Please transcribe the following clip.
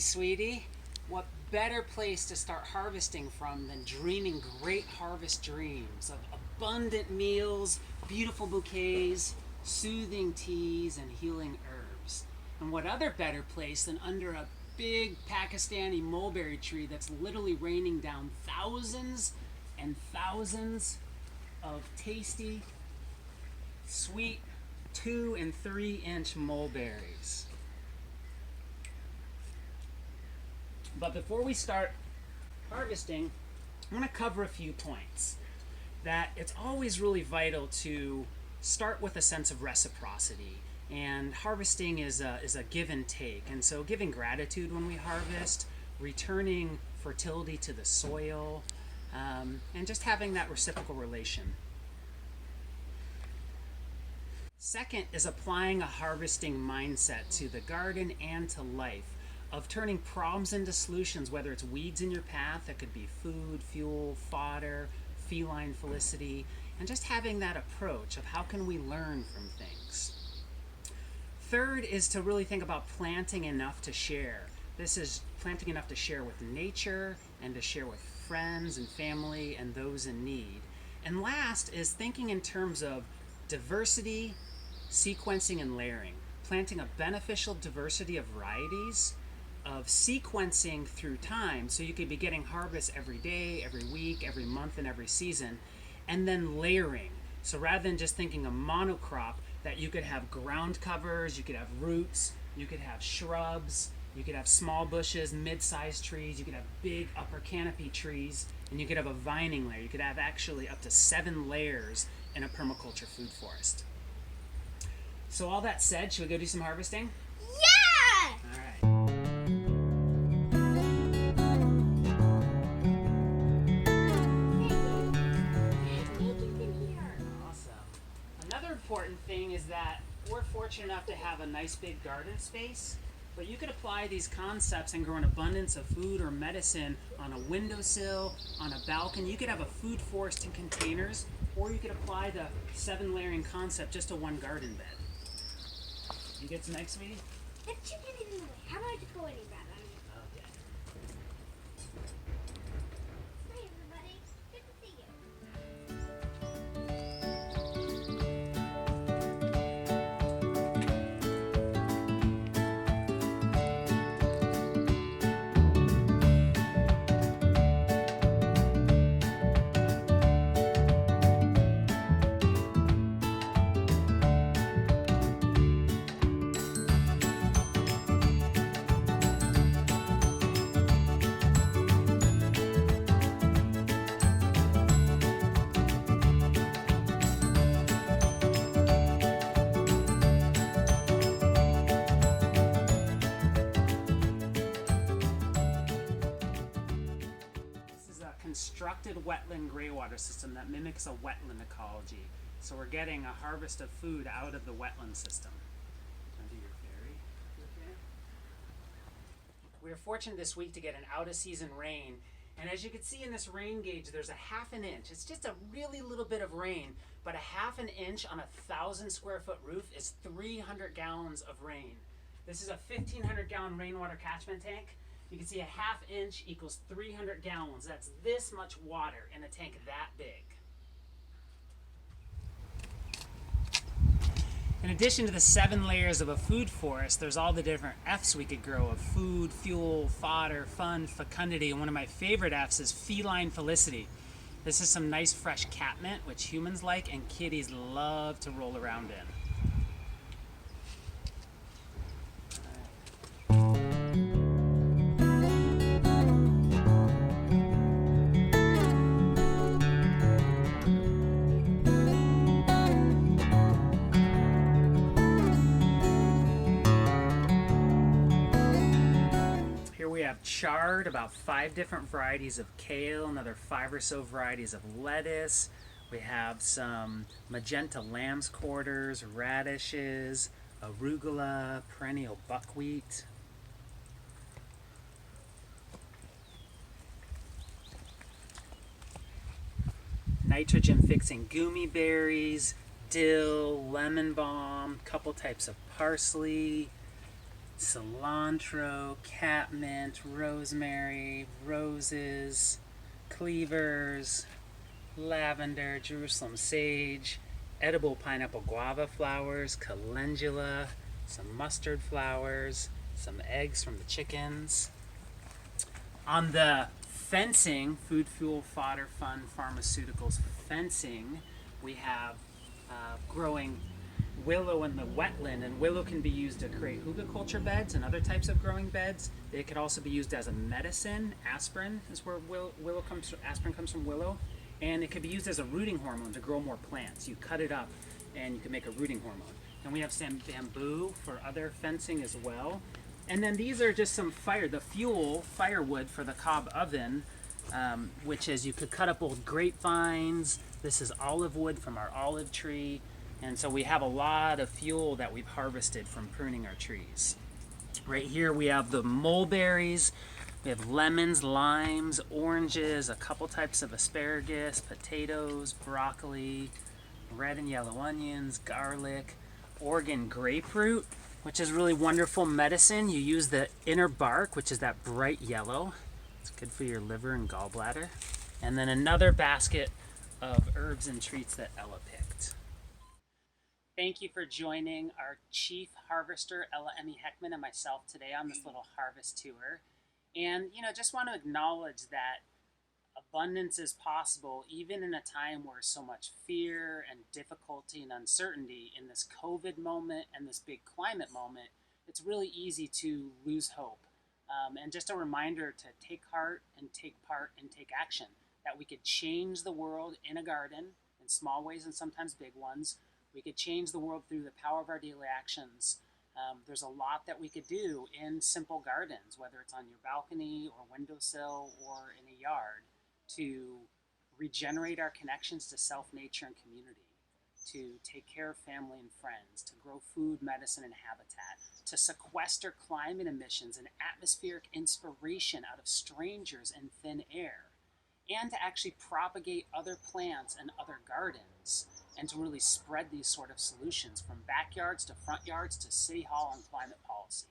sweetie. What better place to start harvesting from than dreaming great harvest dreams of abundant meals, beautiful bouquets, soothing teas, and healing herbs? And what other better place than under a big Pakistani mulberry tree that's literally raining down thousands and thousands of tasty, sweet 2 and 3 inch mulberries. But before we start harvesting, I want to cover a few points. That it's always really vital to start with a sense of reciprocity. And harvesting is a give and take. And so giving gratitude when we harvest, returning fertility to the soil, and just having that reciprocal relation. Second is applying a harvesting mindset to the garden and to life, of turning problems into solutions, whether it's weeds in your path, that could be food, fuel, fodder, feline felicity, and just having that approach of how can we learn from things. Third is to really think about planting enough to share. This is planting enough to share with nature and to share with friends and family and those in need. And last is thinking in terms of diversity, sequencing, and layering. Planting a beneficial diversity of varieties, of sequencing through time, so you could be getting harvests every day, every week, every month, and every season, and then layering. So rather than just thinking a monocrop, that you could have ground covers, you could have roots, you could have shrubs, you could have small bushes, mid-sized trees, you could have big upper canopy trees, and you could have a vining layer. You could have actually up to 7 layers in a permaculture food forest. So all that said, should we go do some harvesting? Yeah! All right. Important thing is that we're fortunate enough to have a nice big garden space, but you could apply these concepts and grow an abundance of food or medicine on a windowsill, on a balcony. You could have a food forest in containers, or you could apply the 7 layering concept just to one garden bed. You get some eggs, sweetie? That chicken is in the way. How about I just go in and grab it? Okay. Hi everybody. Good to see you. Constructed wetland gray water system that mimics a wetland ecology. So we're getting a harvest of food out of the wetland system. Under your ferry. Okay. We were fortunate this week to get an out-of-season rain, and as you can see in this rain gauge, there's a 1/2 inch. It's just a really little bit of rain, but a 1/2 inch on a 1,000 square foot roof is 300 gallons of rain. This is a 1,500 gallon rainwater catchment tank. You can see a 1/2 inch equals 300 gallons. That's this much water in a tank that big. In addition to the 7 layers of a food forest, there's all the different F's we could grow of food, fuel, fodder, fun, fecundity, and one of my favorite F's is feline felicity. This is some nice fresh catmint, which humans like and kitties love to roll around in. Chard, about 5 different varieties of kale, another 5 or so varieties of lettuce. We have some magenta lamb's quarters, radishes, arugula, perennial buckwheat. Nitrogen fixing gummy berries, dill, lemon balm, couple types of parsley, cilantro, catmint, rosemary, roses, cleavers, lavender, Jerusalem sage, edible pineapple guava flowers, calendula, some mustard flowers, some eggs from the chickens. On the fencing, food, fuel, fodder, fun, pharmaceuticals fencing, we have growing willow in the wetland, and willow can be used to create hugelkultur beds and other types of growing beds. It could also be used as a medicine. Aspirin is where willow comes from. Aspirin comes from willow, and it could be used as a rooting hormone to grow more plants. You cut it up, and you can make a rooting hormone. And we have some bamboo for other fencing as well. And then these are just some firewood for the cob oven, which is you could cut up old grapevines. This is olive wood from our olive tree. And so we have a lot of fuel that we've harvested from pruning our trees. Right here we have the mulberries. We have lemons, limes, oranges, a couple types of asparagus, potatoes, broccoli, red and yellow onions, garlic, Oregon grapefruit, which is really wonderful medicine. You use the inner bark, which is that bright yellow. It's good for your liver and gallbladder. And then another basket of herbs and treats that Ella picked. Thank you for joining our chief harvester, Ella Emmy Heckman, and myself today on this little harvest tour. And, just want to acknowledge that abundance is possible even in a time where so much fear and difficulty and uncertainty in this COVID moment and this big climate moment. It's really easy to lose hope. And just a reminder to take heart and take part and take action, that we could change the world in a garden in small ways and sometimes big ones. We could change the world through the power of our daily actions. There's a lot that we could do in simple gardens, whether it's on your balcony or windowsill or in a yard, to regenerate our connections to self, nature, and community, to take care of family and friends, to grow food, medicine, and habitat, to sequester climate emissions and atmospheric inspiration out of strangers and thin air, and to actually propagate other plants and other gardens, and to really spread these sort of solutions from backyards to front yards to city hall and climate policy.